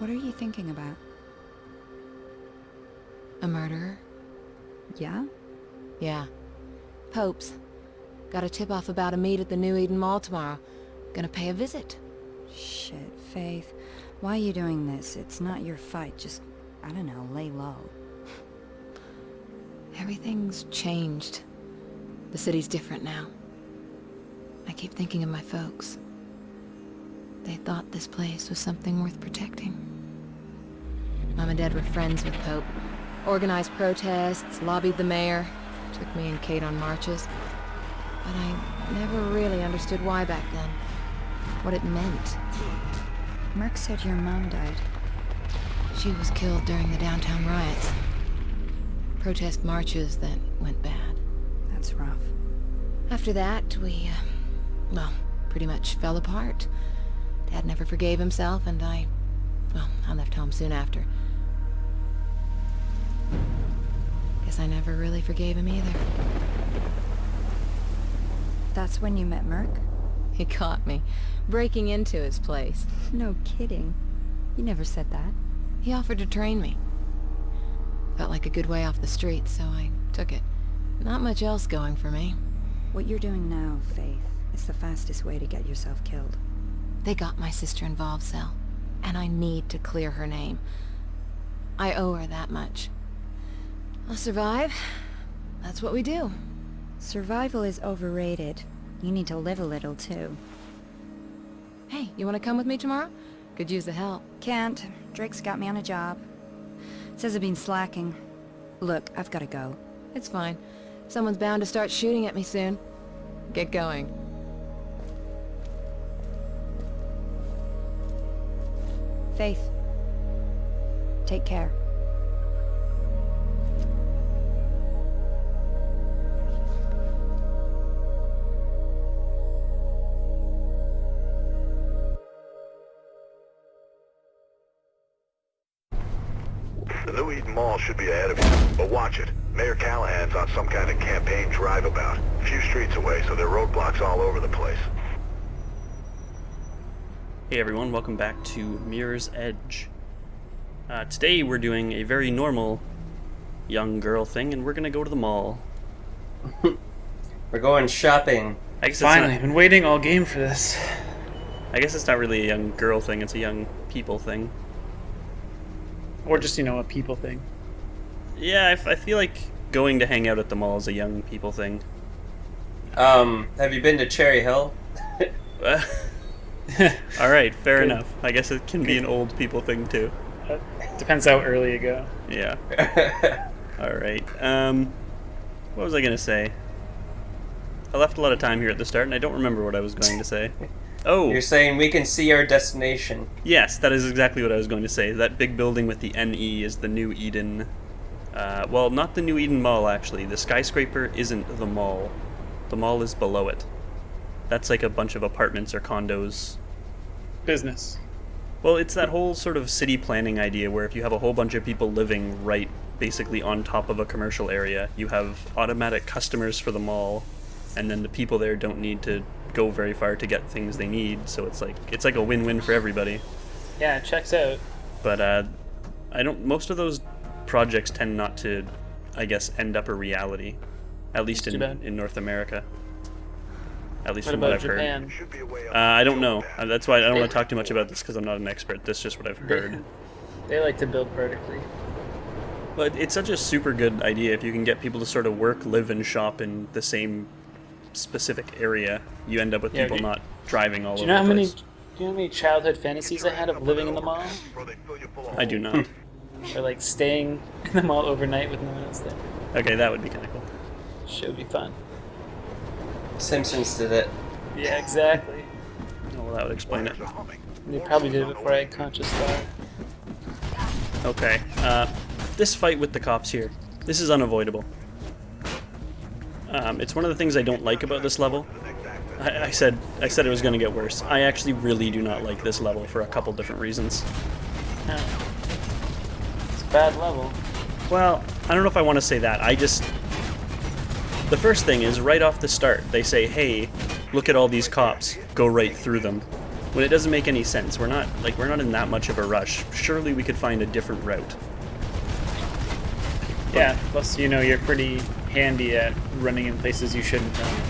What are you thinking about? A murderer? Yeah? Yeah. Pope's. Got a tip-off about a meet at the New Eden Mall tomorrow. Gonna pay a visit. Shit, Faith. Why are you doing this? It's not your fight. Just, I don't know, lay low. Everything's changed. The city's different now. I keep thinking of my folks. They thought this place was something worth protecting. Mom and Dad were friends with Pope. Organized protests, lobbied the mayor, took me and Kate on marches. But I never really understood why back then. What it meant. Merc said your mom died. She was killed during the downtown riots. Protest marches that went bad. That's rough. After that, we, well, pretty much fell apart. Dad never forgave himself, and I left home soon after. Guess I never really forgave him either. That's when you met Merc? He caught me, breaking into his place. No kidding. You never said that. He offered to train me. Felt like a good way off the street, so I took it. Not much else going for me. What you're doing now, Faith, is the fastest way to get yourself killed. They got my sister involved, Sel, and I need to clear her name. I owe her that much. I'll survive. That's what we do. Survival is overrated. You need to live a little, too. Hey, you want to come with me tomorrow? Could use the help. Can't. Drake's got me on a job. Says I've been slacking. Look, I've gotta go. It's fine. Someone's bound to start shooting at me soon. Get going. Faith. Take care. The New Eden Mall should be ahead of you, but watch it. Mayor Callahan's on some kind of campaign drive-about. A few streets away, so there are roadblocks all over the place. Hey everyone, welcome back to Mirror's Edge. Today we're doing a very normal young girl thing, and we're gonna go to the mall. We're going shopping. I guess Finally, been waiting all game for this. I guess it's not really a young girl thing, it's a young people thing. Or just, a people thing. Yeah, I feel like going to hang out at the mall is a young people thing. Have you been to Cherry Hill? Alright, fair enough. I guess it can be an old people thing too. Depends how early you go. Yeah. Alright, what was I gonna say? I left a lot of time here at the start, and I don't remember what I was going to say. Oh! You're saying we can see our destination. Yes, that is exactly what I was going to say. That big building with the NE is the New Eden... well, not the New Eden Mall, actually. The skyscraper isn't the mall. The mall is below it. That's like a bunch of apartments or condos. Business. Well, it's that whole sort of city planning idea where if you have a whole bunch of people living right basically on top of a commercial area, you have automatic customers for the mall, and then the people there don't need to go very far to get things they need, so it's like a win-win for everybody. Yeah, it checks out. But most of those projects tend not to, I guess, end up a reality, at least in North America. At least What from what about I've Japan? heard. I don't know. That's why I don't want to talk too much about this because I'm not an expert. That's just what I've heard. They like to build vertically. But it's such a super good idea if you can get people to sort of work, live, and shop in the same specific area. You end up with people not driving all over the place. Do you know how many childhood fantasies I had of living in the mall? I do not. Or like staying in the mall overnight with no one else there. Okay, that would be kind of cool. Should be fun. Simpsons did it. Yeah, exactly. Oh, well, that would explain it. They probably did it before I had conscious thought. Okay, this fight with the cops here, this is unavoidable. It's one of the things I don't like about this level. I said it was going to get worse. I actually really do not like this level for a couple different reasons. It's a bad level. Well, I don't know if I want to say that. The first thing is, right off the start, they say, hey, look at all these cops. Go right through them. when it doesn't make any sense. We're not in that much of a rush. Surely we could find a different route. Yeah, plus, you're pretty handy at running in places you shouldn't run in.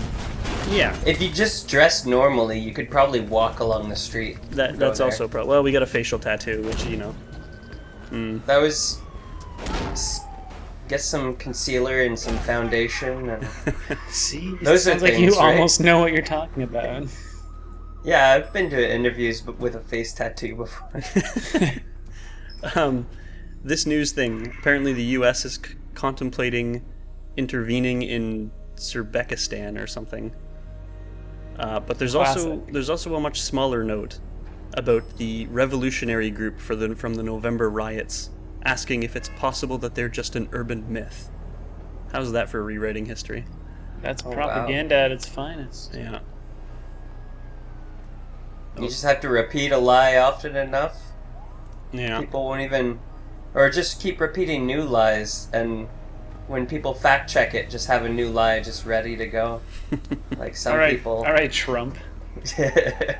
Yeah, If you just dress normally, you could probably walk along the street. that's Go there. also well, we got a facial tattoo, which That was... Get some concealer and some foundation. And... See? Those are sounds like things, you right? almost know what you're talking about. Yeah, I've been to interviews with a face tattoo before. This news thing. Apparently, the U.S. is contemplating intervening in Uzbekistan or something. But there's also a much smaller note about the revolutionary group from the November riots, asking if it's possible that they're just an urban myth. How's that for rewriting history? That's Oh, wow. propaganda at its finest. Yeah. You just have to repeat a lie often enough. Yeah. People won't even... Or just keep repeating new lies, and when people fact check it, just have a new lie just ready to go. Like some people. All right, Trump. Here's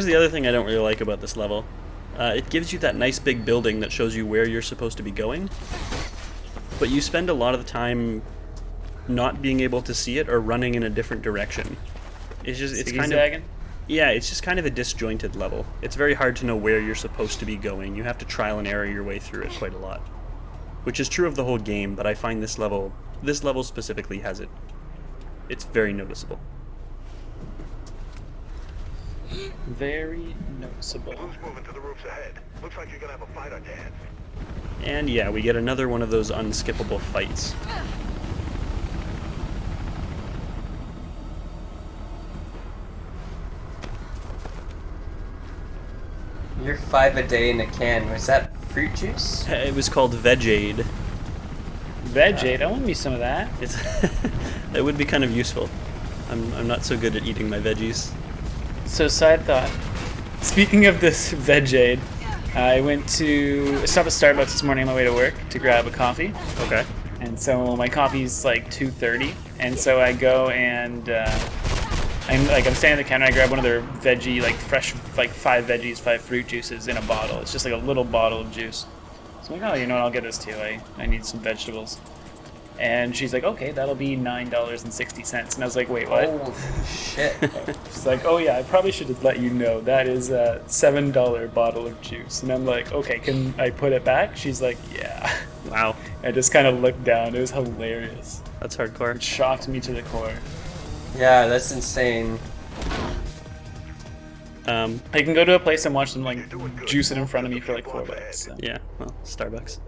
the other thing I don't really like about this level. It gives you that nice big building that shows you where you're supposed to be going, but you spend a lot of the time not being able to see it or running in a different direction. It's kind of... Zigzagging? Yeah, it's just kind of a disjointed level. It's very hard to know where you're supposed to be going. You have to trial and error your way through it quite a lot. Which is true of the whole game, but I find this level specifically has it. It's very noticeable. Very noticeable. Who's moving to the roofs ahead? Looks like you're gonna have a fight on your hands. And yeah, we get another one of those unskippable fights. You're 5 a day in a can. Was that fruit juice? It was called Veg-Aid. Veg-Aid, I want me some of that. It's it would be kind of useful. I'm not so good at eating my veggies. So, side thought. Speaking of this Veg-Aid, I stopped at Starbucks this morning on my way to work to grab a coffee. Okay. And so my coffee's like 2:30, and so I go and I'm standing at the counter. I grab one of their veggie, like fresh, like 5 veggies, 5 fruit juices in a bottle. It's just like a little bottle of juice. So I'm like, oh, you know what? I'll get this too. I need some vegetables. And she's like, okay, that'll be $9.60. And I was like, wait, what? Holy shit. She's like, oh yeah, I probably should have let you know. That is a $7 bottle of juice. And I'm like, okay, can I put it back? She's like, yeah. Wow. I just kind of looked down. It was hilarious. That's hardcore. It shocked me to the core. Yeah, that's insane. I can go to a place and watch them like juice it in front of me for like $4. So. Yeah, well, Starbucks.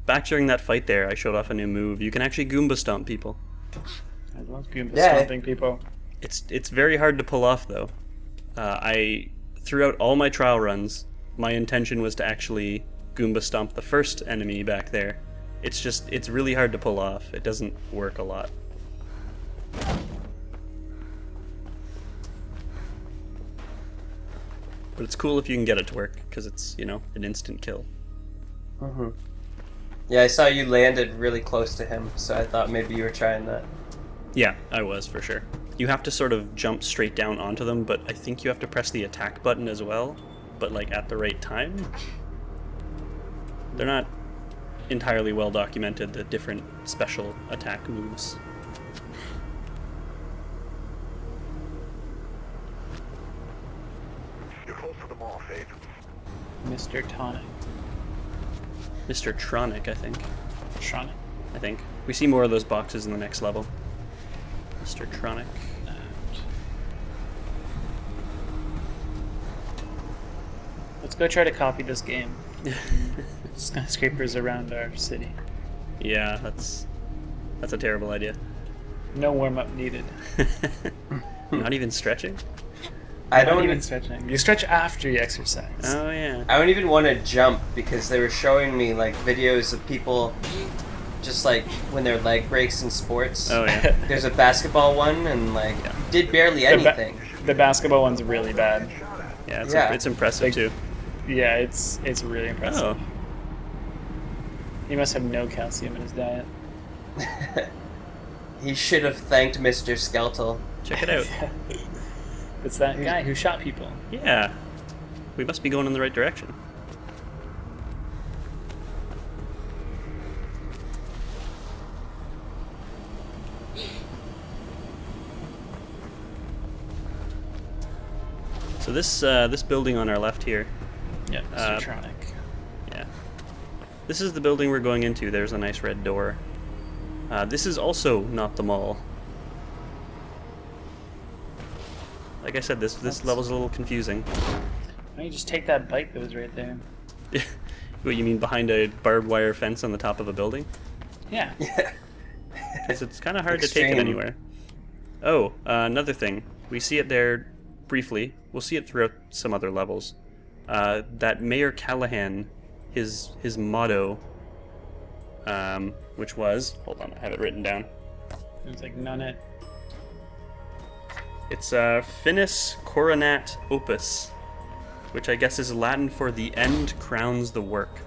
Back during that fight there, I showed off a new move. You can actually Goomba stomp people. I love Goomba Yeah. stomping people. It's very hard to pull off though. Throughout all my trial runs, my intention was to actually Goomba stomp the first enemy back there. It's really hard to pull off. It doesn't work a lot. But it's cool if you can get it to work, because it's, an instant kill. Mm-hmm. Yeah, I saw you landed really close to him, so I thought maybe you were trying that. Yeah, I was, for sure. You have to sort of jump straight down onto them, but I think you have to press the attack button as well, but like at the right time. They're not entirely well documented, the different special attack moves. You're close to the mall, Faith. Mr. Tonic. Mr. Tronic, I think. Tronic. I think. We see more of those boxes in the next level. Mr. Tronic. Let's go try to copy this game. Skyscrapers around our city. Yeah, that's a terrible idea. No warm-up needed. Not even stretching? I Not don't even stretching. You stretch after you exercise. Oh, yeah. I don't even want to jump because they were showing me like videos of people just like when their leg breaks in sports. Oh, yeah. There's a basketball one and like did barely anything. The basketball one's really bad. Yeah, Yeah. it's impressive, Like- too. Yeah, it's really impressive. Oh. He must have no calcium in his diet. He should have thanked Mr. Skeltel. Check it out. It's that guy who shot people. Yeah. We must be going in the right direction. So this building on our left here, Yeah, Mr. Tronic. yeah, this is the building we're going into. There's a nice red door. This is also not the mall. Like I said, this level's a little confusing. Why don't you just take that bike that was right there? What, you mean behind a barbed wire fence on the top of a building? Yeah. Yeah. It's kind of hard to take it Extreme. anywhere. Oh, another thing. We see it there briefly. We'll see it throughout some other levels. That Mayor Callahan, his motto, which was, hold on, I have it written down. It was like none it. It's Finis Coronat Opus, which I guess is Latin for the end crowns the work.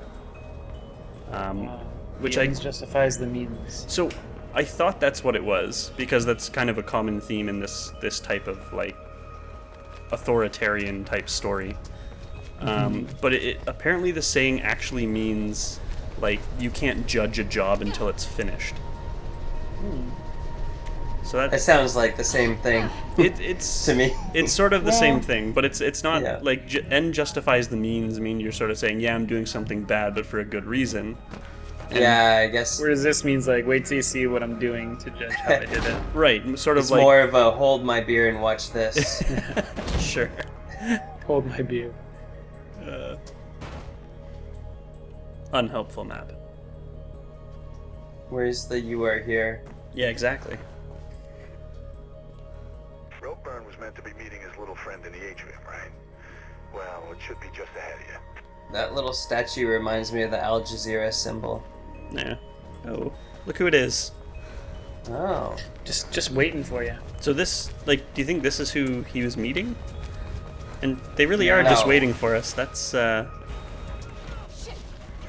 Which the I ends justifies the means. So I thought that's what it was, because that's kind of a common theme in this type of like authoritarian type story. But it apparently the saying actually means like you can't judge a job until it's finished. So It that sounds like the same thing it's to me. it's sort of the same thing, but it's not Yeah. like end justifies the means. I mean, you're sort of saying, yeah, I'm doing something bad, but for a good reason. Yeah, I guess Whereas this means like, wait till you see what I'm doing to judge how I did it. Right, sort of it's like more of a hold my beer and watch this. sure. Hold my beer. Unhelpful map. Where's the you are here? Yeah, exactly. Ropeburn was meant to be meeting his little friend in the atrium, right? Well, it should be just ahead of you. That little statue reminds me of the Al Jazeera symbol. Yeah. Oh, look who it is. Oh. Just waiting for you. So this, like, do you think this is who he was meeting? And they really are just No. waiting for us. That's,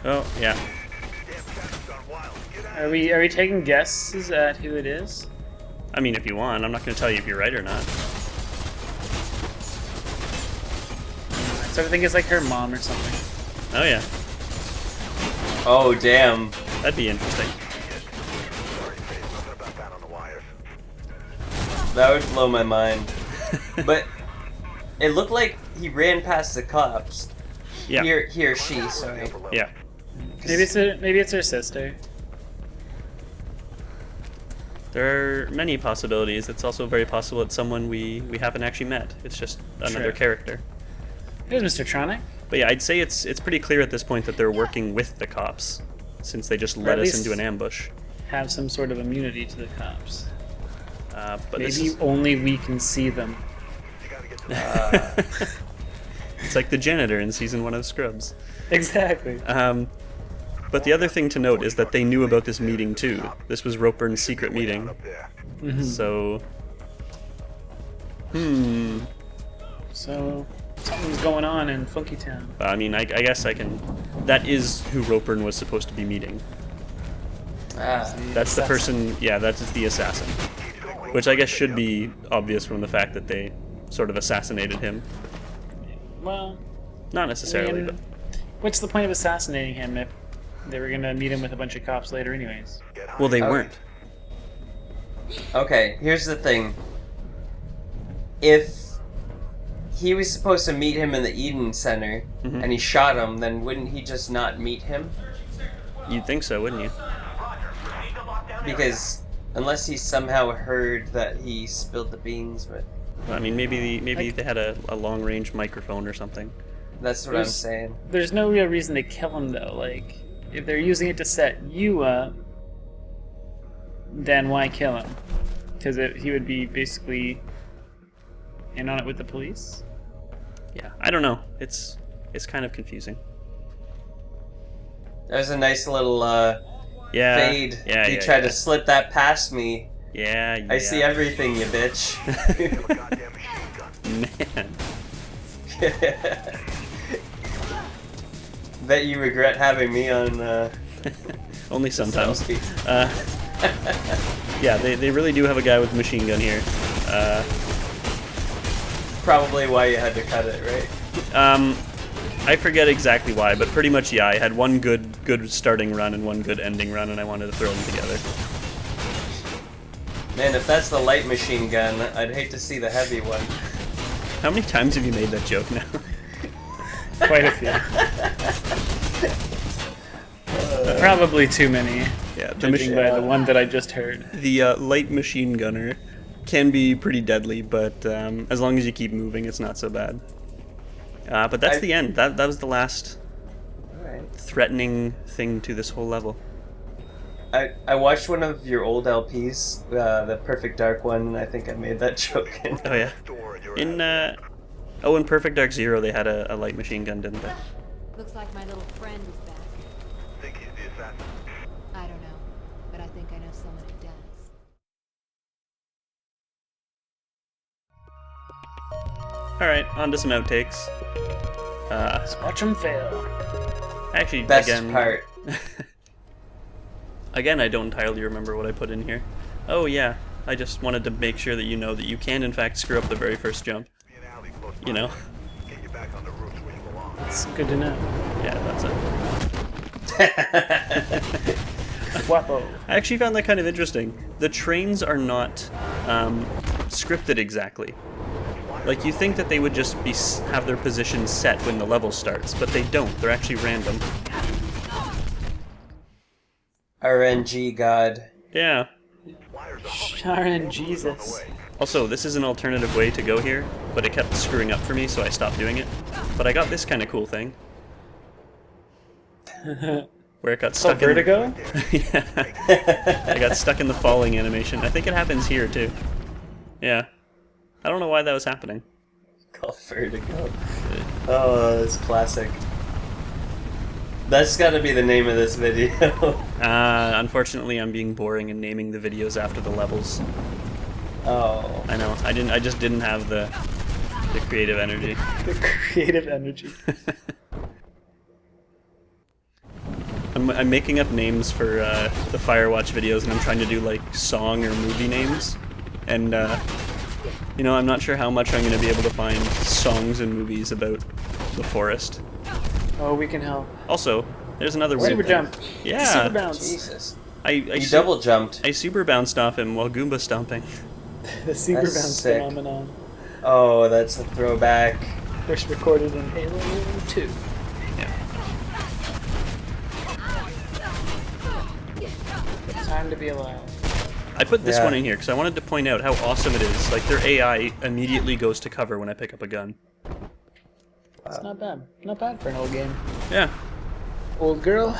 Oh, yeah. Damn traffic's gone wild. Get out. Are we taking guesses at who it is? I mean, if you want, I'm not going to tell you if you're right or not. I sort of think it's like her mom or something. Oh, yeah. Oh, damn. That'd be interesting. Sorry, Faith. Nothing about that on the wires. That would blow my mind. But it looked like he ran past the cops. Yeah. He or she, sorry. Yeah. Maybe it's her sister. There are many possibilities. It's also very possible it's someone we haven't actually met. It's just another Sure. character. Here's Mr. Tronic. But yeah, I'd say it's pretty clear at this point that they're working with the cops, since they just at led us least- into an ambush. Have some sort of immunity to the cops. But this Maybe is, only we can see them. You gotta get to it's like the janitor in season 1 of Scrubs. Exactly. But the other thing to note is that they knew about this meeting too. This was Ropeburn's secret meeting. up there. So, So something's going on in Funky Town. I mean, I guess I can. That is who Ropeburn was supposed to be meeting. Ah. That's the person. Yeah, that is the assassin. Which I guess should be obvious from the fact that they sort of assassinated him. Well, Not I necessarily, mean, but what's the point of assassinating him if they were gonna meet him with a bunch of cops later, anyways? Get high. well, they Okay. weren't. Okay, here's the thing. If he was supposed to meet him in the Eden Center and he shot him, then wouldn't he just not meet him? You'd think so, wouldn't you? Because unless he somehow heard that he spilled the beans, but I mean, maybe they had a long range microphone or something. that's what I'm There's- saying. There's no real reason to kill him though. Like, if they're using it to set you up, then why kill him? Because he would be basically in on it with the police. Yeah, I don't know. It's kind of confusing. That was a nice little Yeah. fade. Yeah. You yeah, tried yeah. to slip that past me. Yeah. I see everything, you bitch. Have a goddamn machine gun. Man. Bet you regret having me on. Only sometimes. selfie. Yeah, they really do have a guy with a machine gun here. Probably why you had to cut it, right? I forget exactly why, but pretty much, yeah, I had one good starting run and one good ending run, and I wanted to throw them together. Man, if that's the light machine gun, I'd hate to see the heavy one. How many times have you made that joke now? Quite a few. Probably too many. Yeah, Judging by the one that I just heard. The light machine gunner can be pretty deadly, but as long as you keep moving, it's not so bad. But that's the end. That was the last Alright. threatening thing to this whole level. I watched one of your old LPs, the Perfect Dark one, and I think I made that joke. Oh yeah. In Perfect Dark Zero, they had a light machine gun, didn't they? Looks like my little friend is back. Think he's the assassin? I don't know, but I think I know someone who does. Alright, on to some outtakes. Watch them fail. Actually, Best again, part. Again, I don't entirely remember what I put in here. Oh yeah, I just wanted to make sure that you know that you can in fact screw up the very first jump. Be an alley close You know? by. Get you back on the roofs where you belong. It's good to know. Yeah, that's it. Wapo. I actually found that kind of interesting. The trains are not scripted exactly. Like, you think that they would just have their position set when the level starts, but they don't. They're actually random. RNG God. Yeah. Sharon Jesus. Also, this is an alternative way to go here, but it kept screwing up for me, so I stopped doing it. But I got this kind of cool thing. Where it got So stuck in... Vertigo? Yeah. I got stuck in the falling animation. I think it happens here, too. Yeah. I don't know why that was happening. Called Vertigo. Oh, that's classic. That's gotta be the name of this video. Unfortunately, I'm being boring and naming the videos after the levels. Oh. I know. I just didn't have the creative energy. The creative energy. I'm making up names for the Firewatch videos, and I'm trying to do like song or movie names. And you know, I'm not sure how much I'm going to be able to find songs and movies about the forest. Oh, we can help. Also, there's another weird Super thing. jump. Yeah. Super bounce. Jesus. You double jumped. I super bounced off him while Goomba stomping. The super That's bounce sick. phenomenon. Oh, that's a throwback. First recorded in Halo 2. Yeah. Time to be alive. I put this Yeah. one in here because I wanted to point out how awesome it is. Like, their AI immediately goes to cover when I pick up a gun. It's not bad. Not bad for an old game. Yeah. Old girl.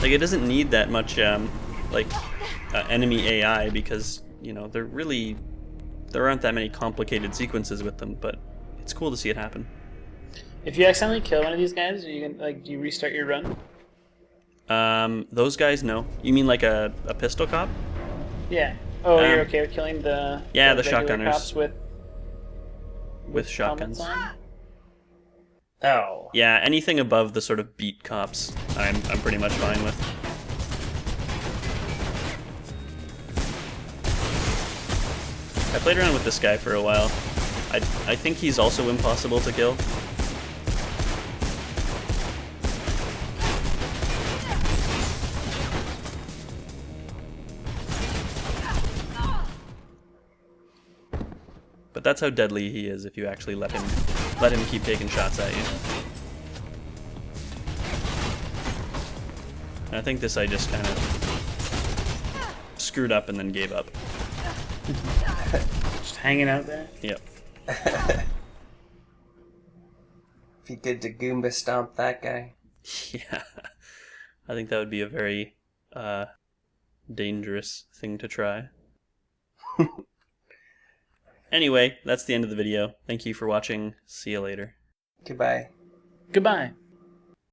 Like, it doesn't need that much, enemy AI because, you know, there aren't that many complicated sequences with them, but it's cool to see it happen. If you accidentally kill one of these guys, do you restart your run? Those guys, no. You mean like a pistol cop? Yeah. Oh, you're Um, okay with killing the the regular shotgunners. cops with Shotguns. helmets on? Oh. Yeah, anything above the sort of beat cops, I'm pretty much fine with. I played around with this guy for a while. I think he's also impossible to kill. But that's how deadly he is if you actually let him keep taking shots at you. And I think this I just kind of screwed up and then gave up. Just hanging out there. Yep. If you could to Goomba stomp that guy. Yeah. I think that would be a very dangerous thing to try. Anyway, that's the end of the video. Thank you for watching. See you later. Goodbye. Goodbye.